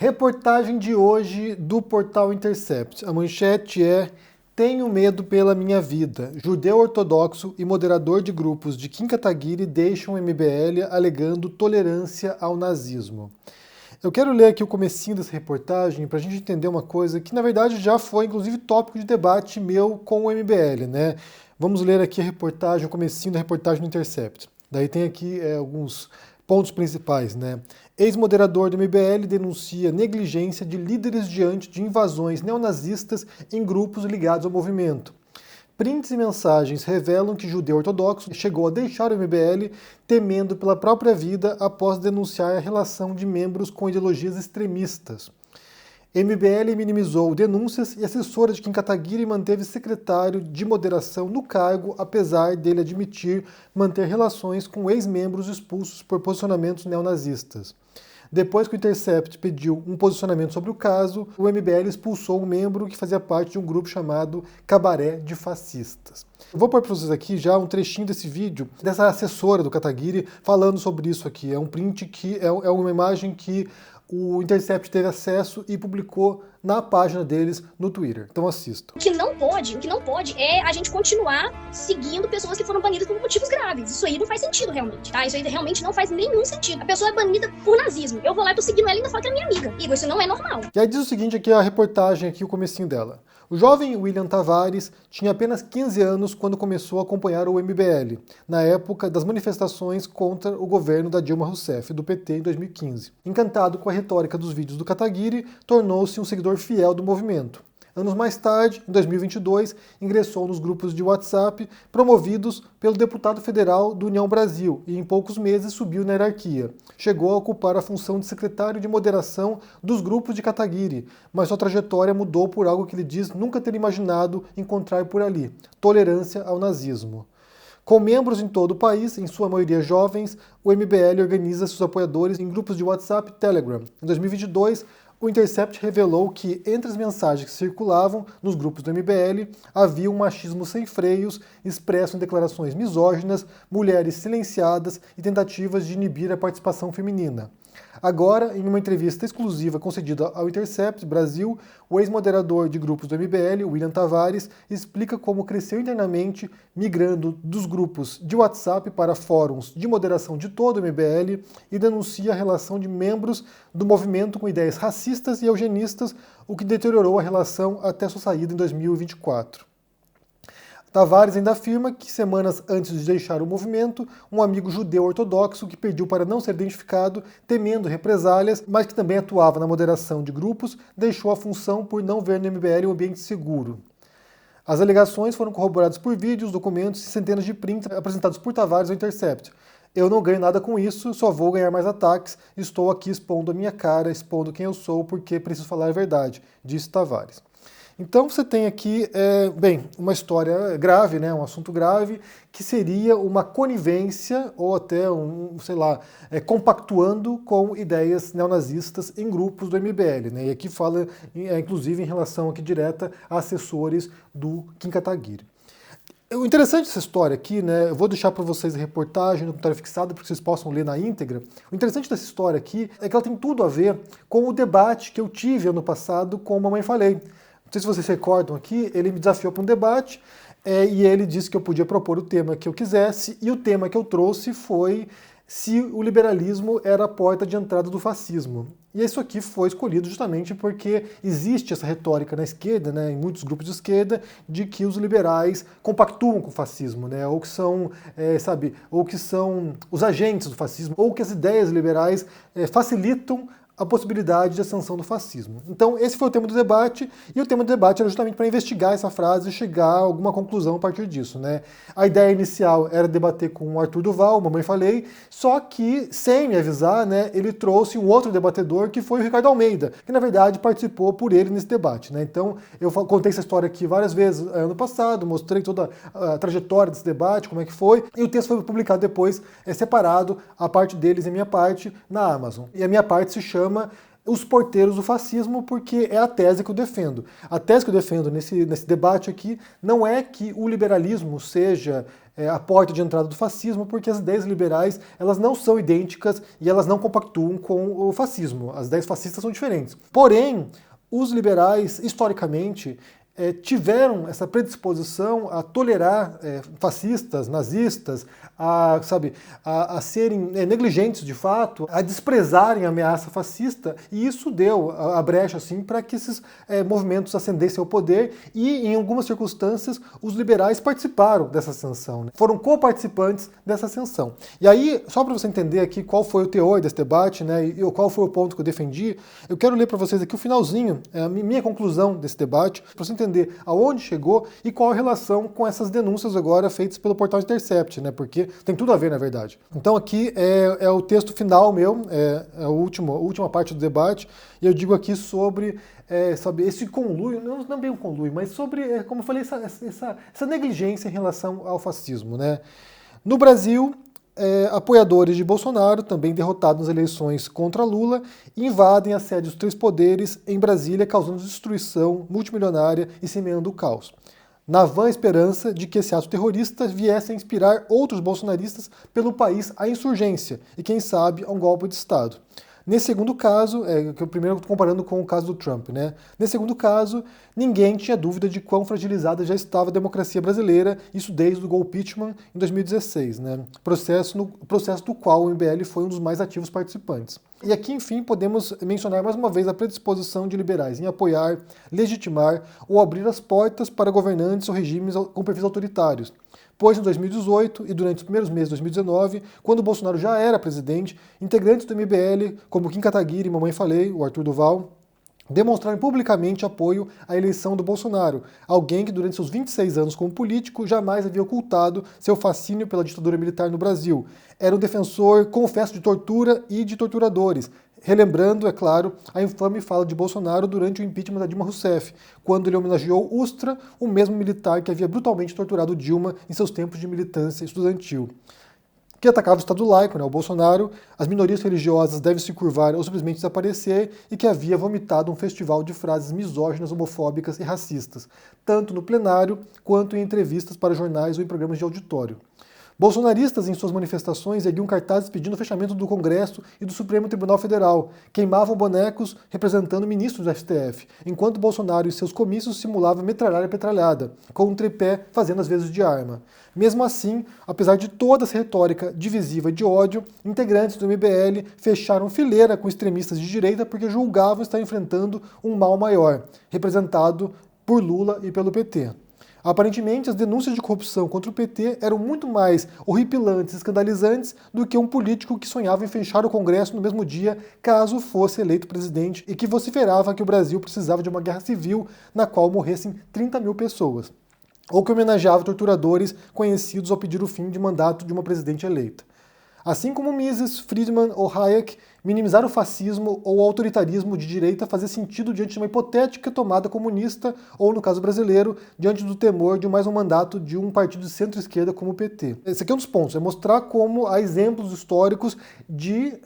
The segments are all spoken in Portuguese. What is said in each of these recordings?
Reportagem de hoje do portal Intercept. A manchete é: Tenho medo pela minha vida. Judeu ortodoxo e moderador de grupos de Kim Kataguiri deixam o MBL alegando tolerância ao nazismo. Eu quero ler aqui o comecinho dessa reportagem para a gente entender uma coisa que, na verdade, já foi, inclusive, tópico de debate meu com o MBL, né? Vamos ler aqui a reportagem, o comecinho da reportagem do Intercept. Daí tem aqui alguns pontos principais, né? Ex-moderador do MBL denuncia negligência de líderes diante de invasões neonazistas em grupos ligados ao movimento. Prints e mensagens revelam que judeu ortodoxo chegou a deixar o MBL temendo pela própria vida após denunciar a relação de membros com ideologias extremistas. MBL minimizou denúncias e assessora de Kim Kataguiri manteve secretário de moderação no cargo, apesar dele admitir manter relações com ex-membros expulsos por posicionamentos neonazistas. Depois que o Intercept pediu um posicionamento sobre o caso, o MBL expulsou um membro que fazia parte de um grupo chamado Cabaré de Fascistas. Eu vou pôr para vocês aqui já um trechinho desse vídeo, dessa assessora do Kataguiri falando sobre isso aqui. É um print que é uma imagem que o Intercept teve acesso e publicou na página deles no Twitter. Então assistam. O que não pode é a gente continuar seguindo pessoas que foram banidas por motivos graves. Isso aí não faz sentido realmente, tá? Isso aí realmente não faz nenhum sentido. A pessoa é banida por nazismo. Eu vou lá e tô seguindo ela e ainda falo que é minha amiga. Igor, isso não é normal. E aí diz o seguinte, aqui a reportagem, aqui o comecinho dela. O jovem William Tavares tinha apenas 15 anos quando começou a acompanhar o MBL, na época das manifestações contra o governo da Dilma Rousseff, do PT, em 2015. Encantado com a retórica dos vídeos do Kataguiri, tornou-se um seguidor fiel do movimento. Anos mais tarde, em 2022, ingressou nos grupos de WhatsApp promovidos pelo deputado federal do União Brasil e em poucos meses subiu na hierarquia. Chegou a ocupar a função de secretário de moderação dos grupos de Kataguiri, mas sua trajetória mudou por algo que ele diz nunca ter imaginado encontrar por ali: tolerância ao nazismo. Com membros em todo o país, em sua maioria jovens, o MBL organiza seus apoiadores em grupos de WhatsApp e Telegram. Em 2022, o Intercept revelou que, entre as mensagens que circulavam nos grupos do MBL, havia um machismo sem freios, expresso em declarações misóginas, mulheres silenciadas e tentativas de inibir a participação feminina. Agora, em uma entrevista exclusiva concedida ao Intercept Brasil, o ex-moderador de grupos do MBL, William Tavares, explica como cresceu internamente, migrando dos grupos de WhatsApp para fóruns de moderação de todo o MBL e denuncia a relação de membros do movimento com ideias racistas e eugenistas, o que deteriorou a relação até sua saída em 2024. Tavares ainda afirma que, semanas antes de deixar o movimento, um amigo judeu ortodoxo que pediu para não ser identificado, temendo represálias, mas que também atuava na moderação de grupos, deixou a função por não ver no MBL um ambiente seguro. As alegações foram corroboradas por vídeos, documentos e centenas de prints apresentados por Tavares ao Intercept. Eu não ganho nada com isso, só vou ganhar mais ataques, estou aqui expondo a minha cara, expondo quem eu sou, porque preciso falar a verdade, disse Tavares. Então você tem aqui, uma história grave, né, um assunto grave, que seria uma conivência ou até compactuando com ideias neonazistas em grupos do MBL. Né, e aqui fala, inclusive, em relação aqui direta a assessores do Kim Kataguiri. O interessante dessa história aqui, né, eu vou deixar para vocês a reportagem no comentário fixado para que vocês possam ler na íntegra. O interessante dessa história aqui é que ela tem tudo a ver com o debate que eu tive ano passado com o Mamãe Falei. Não sei se vocês recordam aqui, ele me desafiou para um debate e ele disse que eu podia propor o tema que eu quisesse, e o tema que eu trouxe foi se o liberalismo era a porta de entrada do fascismo. E isso aqui foi escolhido justamente porque existe essa retórica na esquerda, né, em muitos grupos de esquerda, de que os liberais compactuam com o fascismo, né, ou que são os agentes do fascismo, ou que as ideias liberais facilitam a possibilidade de ascensão do fascismo. Então esse foi o tema do debate, e o tema do debate era justamente para investigar essa frase e chegar a alguma conclusão a partir disso. Né? A ideia inicial era debater com o Arthur Duval, Mamãe Falei, só que, sem me avisar, né, ele trouxe um outro debatedor, que foi o Ricardo Almeida, que na verdade participou por ele nesse debate. Né? Então eu contei essa história aqui várias vezes ano passado, mostrei toda a trajetória desse debate, como é que foi, e o texto foi publicado depois, separado, a parte deles e a minha parte, na Amazon. E a minha parte se chama Os Porteiros do Fascismo, porque é a tese que eu defendo. A tese que eu defendo nesse debate aqui não é que o liberalismo seja a porta de entrada do fascismo, porque as ideias liberais elas não são idênticas e elas não compactuam com o fascismo. As ideias fascistas são diferentes. Porém, os liberais, historicamente, tiveram essa predisposição a tolerar fascistas, nazistas, a serem negligentes de fato, a desprezarem a ameaça fascista, e isso deu a brecha assim, para que esses movimentos ascendessem ao poder, e em algumas circunstâncias os liberais participaram dessa ascensão, né? Foram co-participantes dessa ascensão. E aí, só para você entender aqui qual foi o teor desse debate, né, e qual foi o ponto que eu defendi, eu quero ler para vocês aqui o finalzinho, a minha conclusão desse debate, para você entender aonde chegou e qual a relação com essas denúncias agora feitas pelo portal Intercept, né? Porque tem tudo a ver, na verdade. Então aqui é o texto final meu, a última parte do debate, e eu digo aqui sobre esse conluio, não bem um conluio, mas sobre, como eu falei, essa negligência em relação ao fascismo, né? No Brasil, apoiadores de Bolsonaro, também derrotados nas eleições contra Lula, invadem a sede dos três poderes em Brasília, causando destruição multimilionária e semeando o caos, na vã esperança de que esse ato terrorista viesse a inspirar outros bolsonaristas pelo país à insurgência e, quem sabe, a um golpe de Estado. Nesse segundo caso, que eu primeiro estou comparando com o caso do Trump, né? Nesse segundo caso, ninguém tinha dúvida de quão fragilizada já estava a democracia brasileira, isso desde o golpe impeachment em 2016, né? Processo do qual o MBL foi um dos mais ativos participantes. E aqui, enfim, podemos mencionar mais uma vez a predisposição de liberais em apoiar, legitimar ou abrir as portas para governantes ou regimes com perfis autoritários. Pois em 2018 e durante os primeiros meses de 2019, quando o Bolsonaro já era presidente, integrantes do MBL, como Kim Kataguiri e Mamãe Falei, o Arthur Duval, demonstraram publicamente apoio à eleição do Bolsonaro, alguém que durante seus 26 anos como político jamais havia ocultado seu fascínio pela ditadura militar no Brasil. Era um defensor, confesso, de tortura e de torturadores, relembrando, é claro, a infame fala de Bolsonaro durante o impeachment da Dilma Rousseff, quando ele homenageou Ustra, o mesmo militar que havia brutalmente torturado Dilma em seus tempos de militância estudantil. Que atacava o Estado laico, né, o Bolsonaro, as minorias religiosas devem se curvar ou simplesmente desaparecer, e que havia vomitado um festival de frases misóginas, homofóbicas e racistas, tanto no plenário quanto em entrevistas para jornais ou em programas de auditório. Bolsonaristas, em suas manifestações, erguiam cartazes pedindo o fechamento do Congresso e do Supremo Tribunal Federal, queimavam bonecos representando ministros do STF, enquanto Bolsonaro e seus comícios simulavam metralhar a petralhada, com um tripé fazendo as vezes de arma. Mesmo assim, apesar de toda essa retórica divisiva de ódio, integrantes do MBL fecharam fileira com extremistas de direita porque julgavam estar enfrentando um mal maior, representado por Lula e pelo PT. Aparentemente, as denúncias de corrupção contra o PT eram muito mais horripilantes e escandalizantes do que um político que sonhava em fechar o Congresso no mesmo dia, caso fosse eleito presidente, e que vociferava que o Brasil precisava de uma guerra civil na qual morressem 30 mil pessoas, ou que homenageava torturadores conhecidos ao pedir o fim de mandato de uma presidente eleita. Assim como Mises, Friedman ou Hayek, minimizar o fascismo ou o autoritarismo de direita fazia sentido diante de uma hipotética tomada comunista, ou, no caso brasileiro, diante do temor de mais um mandato de um partido de centro-esquerda como o PT. Esse aqui é um dos pontos, é mostrar como há exemplos históricos de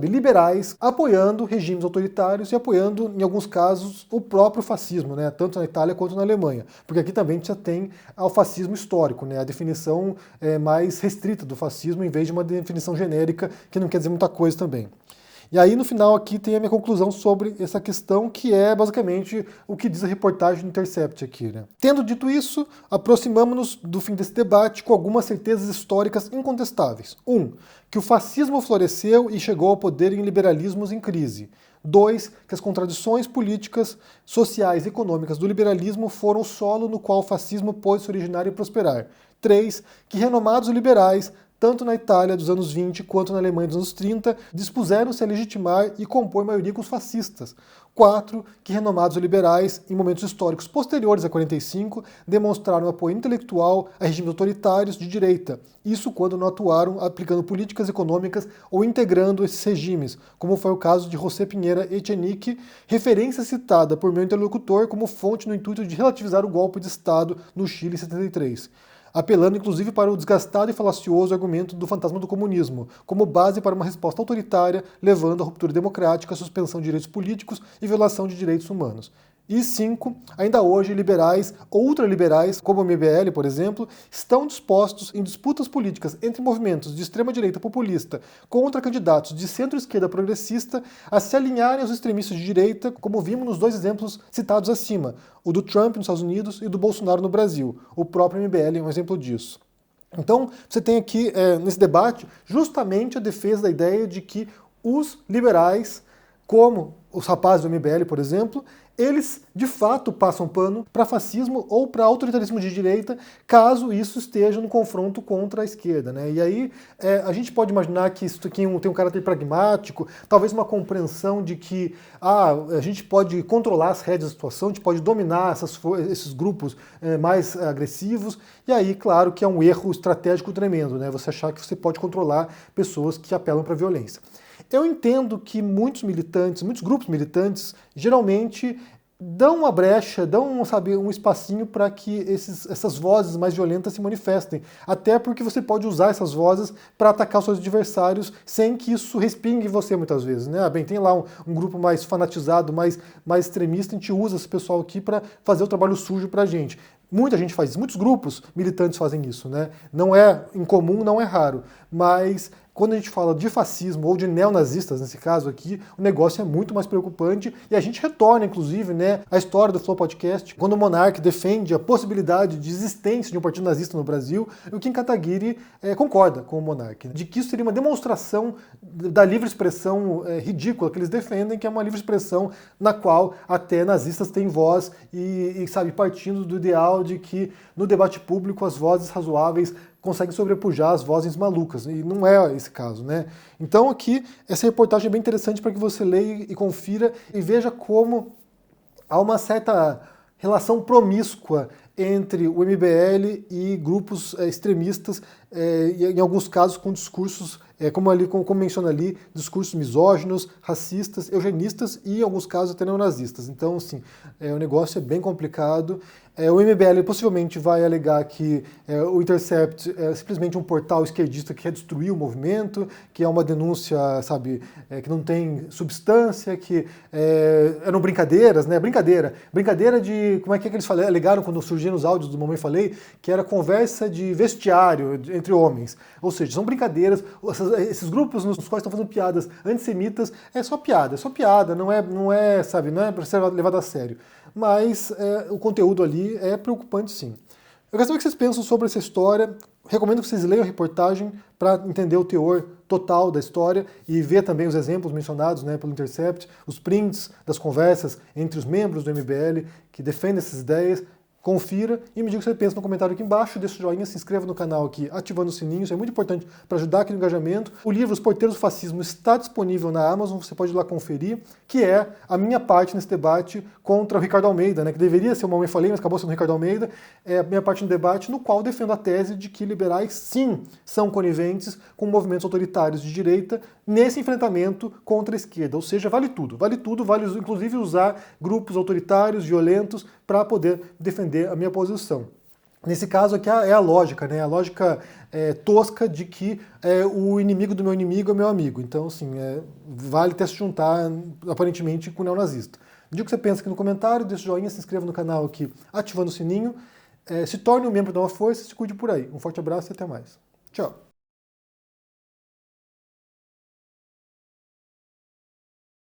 liberais apoiando regimes autoritários e apoiando, em alguns casos, o próprio fascismo, né, tanto na Itália quanto na Alemanha. Porque aqui também a gente já tem o fascismo histórico, né, a definição mais restrita do fascismo, em vez de uma definição genérica que não quer dizer muita coisa também. E aí, no final, aqui tem a minha conclusão sobre essa questão, que é basicamente o que diz a reportagem do Intercept aqui, né? Tendo dito isso, aproximamos-nos do fim desse debate com algumas certezas históricas incontestáveis. 1. Que o fascismo floresceu e chegou ao poder em liberalismos em crise. 2. Que as contradições políticas, sociais e econômicas do liberalismo foram o solo no qual o fascismo pôde se originar e prosperar. 3. Que renomados liberais, tanto na Itália dos anos 20 quanto na Alemanha dos anos 30, dispuseram-se a legitimar e compor maioria com os fascistas. 4. Que renomados liberais, em momentos históricos posteriores a 45, demonstraram apoio intelectual a regimes autoritários de direita, isso quando não atuaram aplicando políticas econômicas ou integrando esses regimes, como foi o caso de José Pinheira Echenique, referência citada por meu interlocutor como fonte no intuito de relativizar o golpe de Estado no Chile em 73. Apelando inclusive para o desgastado e falacioso argumento do fantasma do comunismo, como base para uma resposta autoritária, levando à ruptura democrática, suspensão de direitos políticos e violação de direitos humanos. E 5, ainda hoje liberais ou ultraliberais, como o MBL, por exemplo, estão dispostos em disputas políticas entre movimentos de extrema-direita populista contra candidatos de centro-esquerda progressista a se alinharem aos extremistas de direita, como vimos nos 2 exemplos citados acima, o do Trump nos Estados Unidos e do Bolsonaro no Brasil. O próprio MBL é um exemplo disso. Então, você tem aqui, nesse debate, justamente a defesa da ideia de que os liberais, como os rapazes do MBL, por exemplo, eles de fato passam pano para fascismo ou para autoritarismo de direita, caso isso esteja no confronto contra a esquerda, né? E aí a gente pode imaginar que isso aqui tem um caráter pragmático, talvez uma compreensão de que a gente pode controlar as rédeas da situação, a gente pode dominar esses grupos mais agressivos, e aí, claro, que é um erro estratégico tremendo, né? Você achar que você pode controlar pessoas que apelam para a violência. Eu entendo que muitos grupos militantes, geralmente dão uma brecha, dão um espacinho para que essas vozes mais violentas se manifestem. Até porque você pode usar essas vozes para atacar os seus adversários sem que isso respingue em você muitas vezes, né? Bem, tem lá um grupo mais fanatizado, mais extremista, a gente usa esse pessoal aqui para fazer o trabalho sujo para a gente. Muita gente faz isso, muitos grupos militantes fazem isso, né? Não é incomum, não é raro, mas quando a gente fala de fascismo ou de neonazistas, nesse caso aqui, o negócio é muito mais preocupante e a gente retorna, inclusive, né, a história do Flow Podcast, quando o Monark defende a possibilidade de existência de um partido nazista no Brasil, e o Kim Kataguiri concorda com o Monark, né, de que isso seria uma demonstração da livre expressão ridícula que eles defendem, que é uma livre expressão na qual até nazistas têm voz e sabe, partindo do ideal de que no debate público as vozes razoáveis conseguem sobrepujar as vozes malucas, e não é esse caso, né? Então aqui, essa reportagem é bem interessante para que você leia e confira e veja como há uma certa relação promíscua entre o MBL e grupos extremistas, e em alguns casos com discursos, como menciona ali, discursos misóginos, racistas, eugenistas e em alguns casos até neonazistas. Então, assim, o negócio é bem complicado. O MBL possivelmente vai alegar que o Intercept é simplesmente um portal esquerdista que quer destruir o movimento, que é uma denúncia, sabe, que não tem substância, que eram brincadeiras, né? Brincadeira de, como é que eles alegaram quando surgiram os áudios do Mamãe Falei, que era conversa de vestiário entre homens. Ou seja, são brincadeiras, esses grupos nos quais estão fazendo piadas antissemitas, é só piada, não é, sabe, não é para ser levado a sério. Mas o conteúdo ali é preocupante, sim. Eu quero saber o que vocês pensam sobre essa história. Recomendo que vocês leiam a reportagem para entender o teor total da história e ver também os exemplos mencionados, né, pelo Intercept, os prints das conversas entre os membros do MBL que defendem essas ideias. Confira e me diga o que você pensa no comentário aqui embaixo, deixa o joinha, se inscreva no canal aqui, ativando o sininho, isso é muito importante para ajudar aqui no engajamento. O livro Os Porteiros do Fascismo está disponível na Amazon, você pode ir lá conferir, que é a minha parte nesse debate contra o Ricardo Almeida, né, que deveria ser o Mamãe Falei, mas acabou sendo o Ricardo Almeida, é a minha parte no debate no qual defendo a tese de que liberais, sim, são coniventes com movimentos autoritários de direita nesse enfrentamento contra a esquerda, ou seja, vale tudo, vale inclusive usar grupos autoritários, violentos, para poder defender a minha posição. Nesse caso aqui é a lógica, né? A lógica tosca de que o inimigo do meu inimigo é meu amigo. Então, assim, vale até se juntar, aparentemente, com o neonazista. Diga o que você pensa aqui no comentário, deixa o joinha, se inscreva no canal aqui, ativando o sininho, se torne um membro da Uma Força e se cuide por aí. Um forte abraço e até mais. Tchau!